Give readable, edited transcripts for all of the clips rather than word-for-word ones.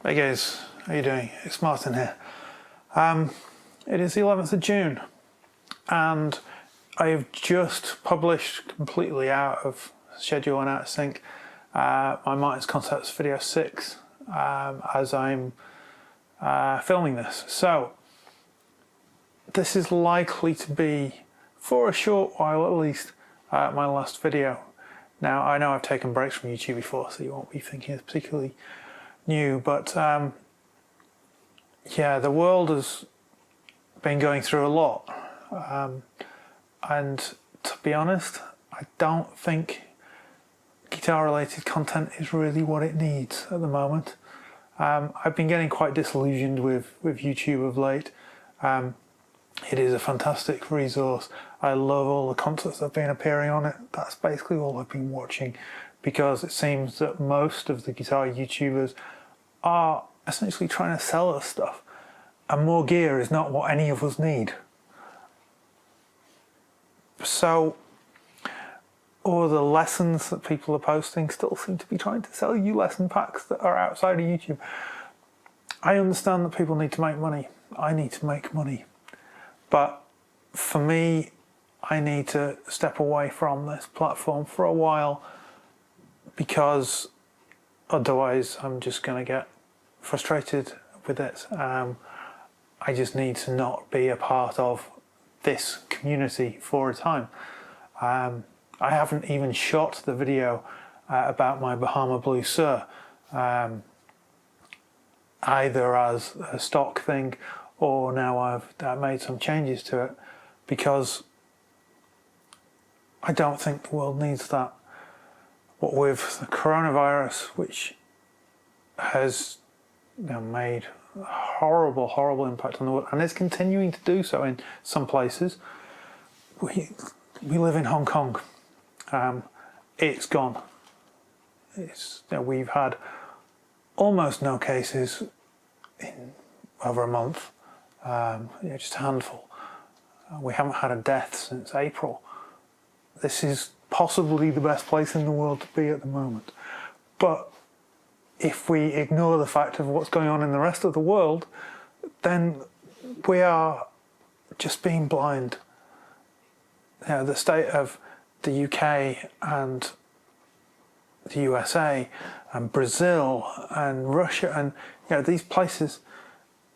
Hey guys, how you doing? It's Martin here. It is the 11th of June and I have just published, completely out of schedule and out of sync, my Martin's Concepts video 6 as I'm filming this. So this is likely to be, for a short while at least, my last video. Now I know I've taken breaks from YouTube before, so you won't be thinking it's particularly new, but yeah, the world has been going through a lot, and to be honest, I don't think guitar related content is really what it needs at the moment. I've been getting quite disillusioned with YouTube of late. It is a fantastic resource. I love all the concerts that have been appearing on it. That's basically all I've been watching, because it seems that most of the guitar YouTubers are essentially trying to sell us stuff, and more gear is not what any of us need. So all the lessons that people are posting still seem to be trying to sell you lesson packs that are outside of YouTube. I understand that people need to make money. I need to make money. But for me, I need to step away from this platform for a while, because otherwise I'm just going to get frustrated with it. I just need to not be a part of this community for a time. I haven't even shot the video about my Bahama Blue Sur, either as a stock thing or now I've made some changes to it, because I don't think the world needs that. What with the coronavirus, which has made a horrible impact on the world, and it's continuing to do so in some places. We live in Hong Kong. It's gone. We've had almost no cases in over a month. Just a handful. We haven't had a death since April. This is possibly the best place in the world to be at the moment. But if we ignore the fact of what's going on in the rest of the world, then we are just being blind. The state of the UK and the USA and Brazil and Russia and these places,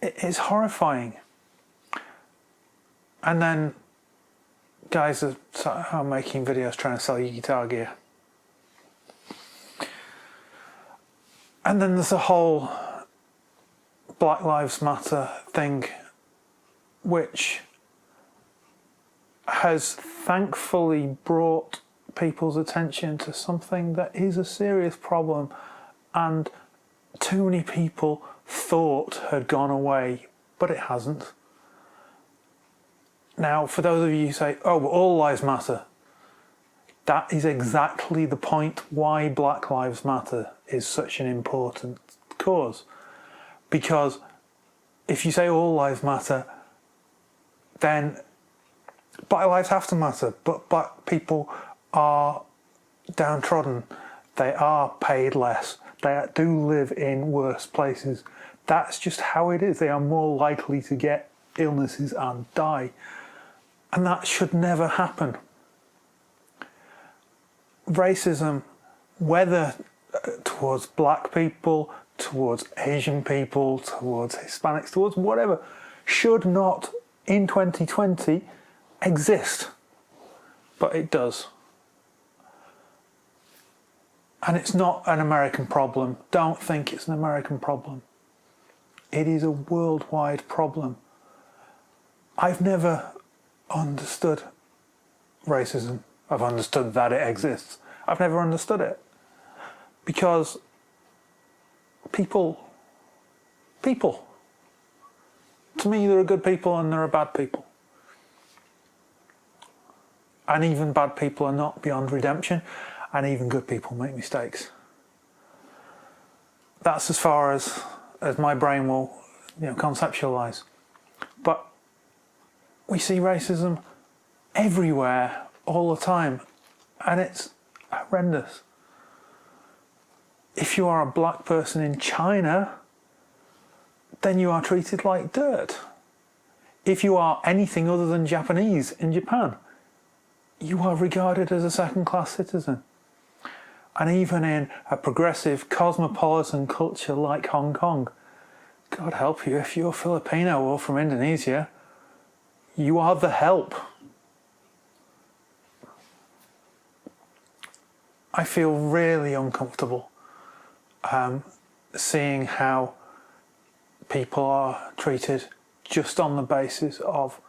it's horrifying. And then guys are making videos trying to sell you guitar gear. And then there's a whole Black Lives Matter thing, which has thankfully brought people's attention to something that is a serious problem and too many people thought had gone away, but it hasn't. Now, for those of you who say, oh, but all lives matter, that is exactly the point why Black Lives Matter is such an important cause. Because if you say all lives matter, then black lives have to matter, but black people are downtrodden, they are paid less, they do live in worse places. That's just how it is. They are more likely to get illnesses and die. And that should never happen. Racism, whether towards black people, towards Asian people, towards Hispanics, towards whatever, should not, in 2020, exist. But it does. And it's not an American problem. Don't think it's an American problem. It is a worldwide problem. I've never understood racism. I've understood that it exists. I've never understood it. Because people, to me, there are good people and there are bad people. And even bad people are not beyond redemption, and even good people make mistakes. That's as far as my brain will conceptualize. But we see racism everywhere all the time, and it's horrendous. If you are a black person in China, then you are treated like dirt. If you are anything other than Japanese in Japan, you are regarded as a second-class citizen. And even in a progressive cosmopolitan culture like Hong Kong, God help you, if you're Filipino or from Indonesia, you are the help. I feel really uncomfortable seeing how people are treated just on the basis of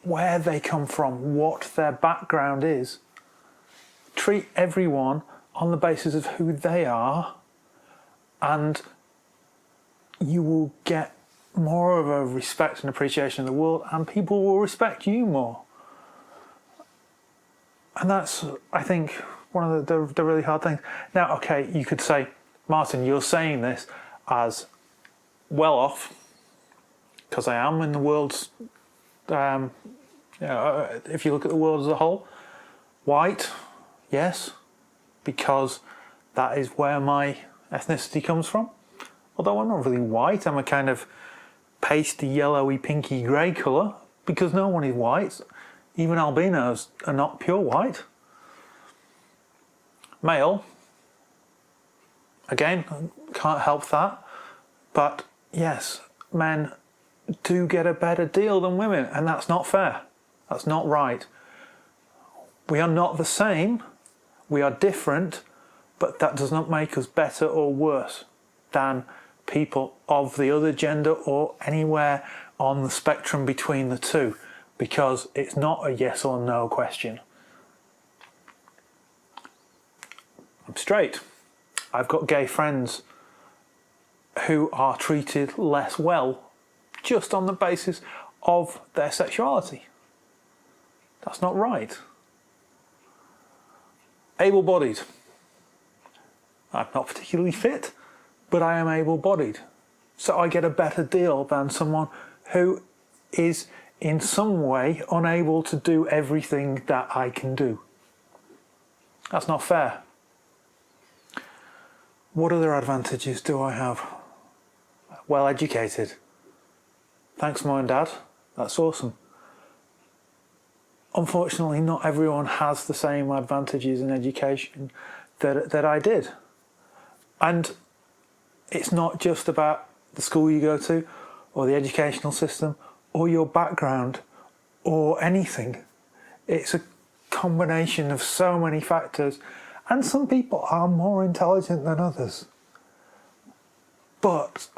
where they come from, what their background is. Treat everyone on the basis of who they are, and you will get more of a respect and appreciation of the world, and people will respect you more. And that's, I think, one of the really hard things. Now, okay, you could say, Martin, you're saying this as well off, because I am in the world's, if you look at the world as a whole, white, yes, because that is where my ethnicity comes from. Although I'm not really white, I'm a kind of pasty, yellowy, pinky grey colour, because no one is white. Even albinos are not pure white. Male, again, can't help that, but yes, men do get a better deal than women, and that's not fair. That's not right. We are not the same, we are different, but that does not make us better or worse than people of the other gender or anywhere on the spectrum between the two, because it's not a yes or no question. I'm straight. I've got gay friends who are treated less well just on the basis of their sexuality. That's not right. Able-bodied. I'm not particularly fit, but I am able-bodied. So I get a better deal than someone who is in some way unable to do everything that I can do. That's not fair. What other advantages do I have? Well educated. Thanks, Mum and Dad. That's awesome. Unfortunately, not everyone has the same advantages in education that I did. And it's not just about the school you go to, or the educational system, or your background, or anything. It's a combination of so many factors, and some people are more intelligent than others. But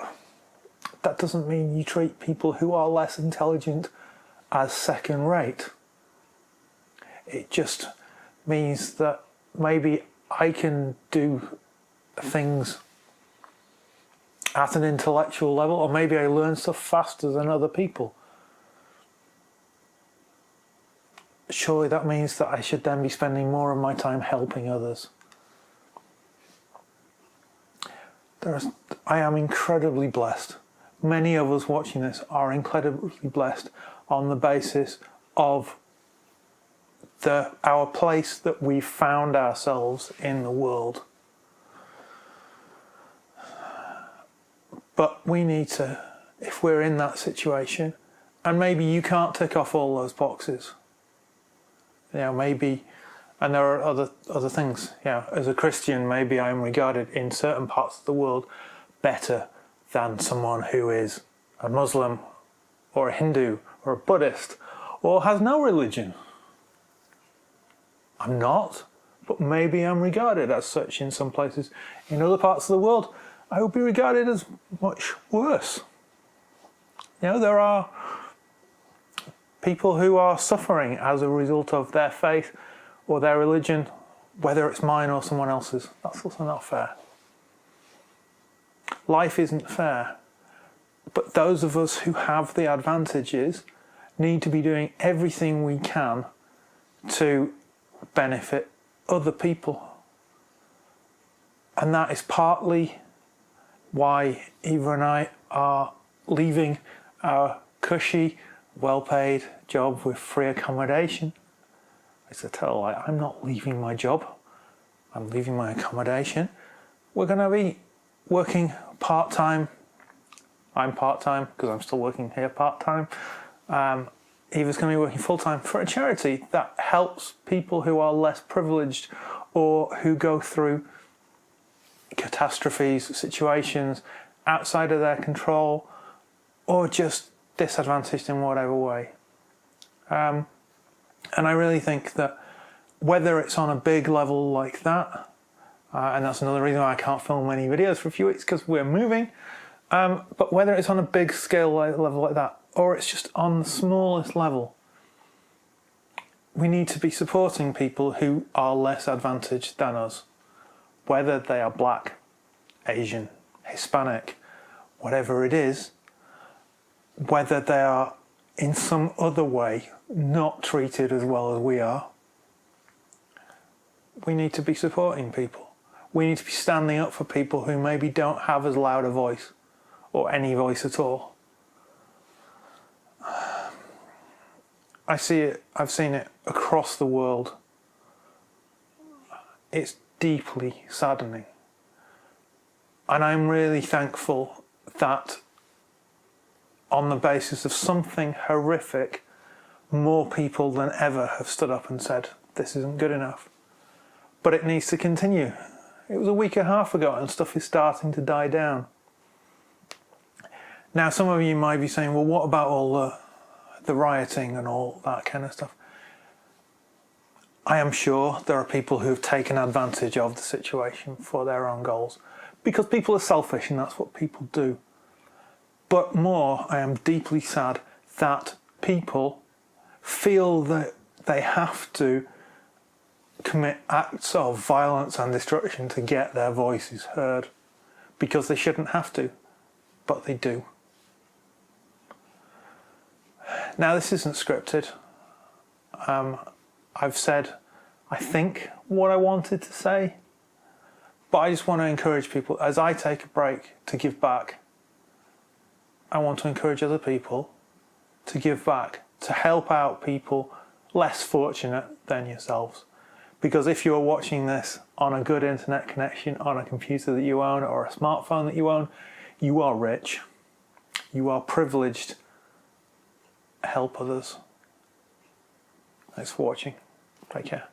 that doesn't mean you treat people who are less intelligent as second rate. It just means that maybe I can do things at an intellectual level, or maybe I learn stuff faster than other people. Surely that means that I should then be spending more of my time helping others. I am incredibly blessed. Many of us watching this are incredibly blessed on the basis of our place that we've found ourselves in the world. But we need to, if we're in that situation, and maybe you can't tick off all those boxes, maybe, and there are other things, as a Christian, maybe I'm regarded in certain parts of the world better than someone who is a Muslim or a Hindu or a Buddhist or has no religion. I'm not, but maybe I'm regarded as such in some places. In other parts of the world, I will be regarded as much worse. There are people who are suffering as a result of their faith or their religion, whether it's mine or someone else's. That's also not fair. Life isn't fair. But those of us who have the advantages need to be doing everything we can to benefit other people. And that is partly why Eva and I are leaving our cushy, well-paid job with free accommodation. It's a total lie. I'm not leaving my job. I'm leaving my accommodation. We're going to be working part-time I'm part-time because I'm still working here part-time. Eva's going to be working full-time for a charity that helps people who are less privileged or who go through catastrophes, situations outside of their control, or just disadvantaged in whatever way. And I really think that whether it's on a big level like that, and that's another reason why I can't film any videos for a few weeks because we're moving, but whether it's on a big scale level like that, or it's just on the smallest level, we need to be supporting people who are less advantaged than us, whether they are black, Asian, Hispanic, whatever it is, whether they are in some other way not treated as well as we are. We need to be supporting people. We need to be standing up for people who maybe don't have as loud a voice or any voice at all. I see it, I've seen it across the world. It's deeply saddening. And I'm really thankful that on the basis of something horrific, more people than ever have stood up and said, this isn't good enough. But it needs to continue. It was a week and a half ago and stuff is starting to die down. Now, some of you might be saying, well, what about all the rioting and all that kind of stuff? I am sure there are people who have taken advantage of the situation for their own goals, because people are selfish and that's what people do. But more, I am deeply sad that people feel that they have to commit acts of violence and destruction to get their voices heard, because they shouldn't have to, but they do. Now, this isn't scripted. I've said, I think, what I wanted to say, but I just want to encourage people, as I take a break to give back, I want to encourage other people to give back, to help out people less fortunate than yourselves. Because if you are watching this on a good internet connection, on a computer that you own or a smartphone that you own, you are rich, you are privileged. Help others. Thanks for watching. Take care.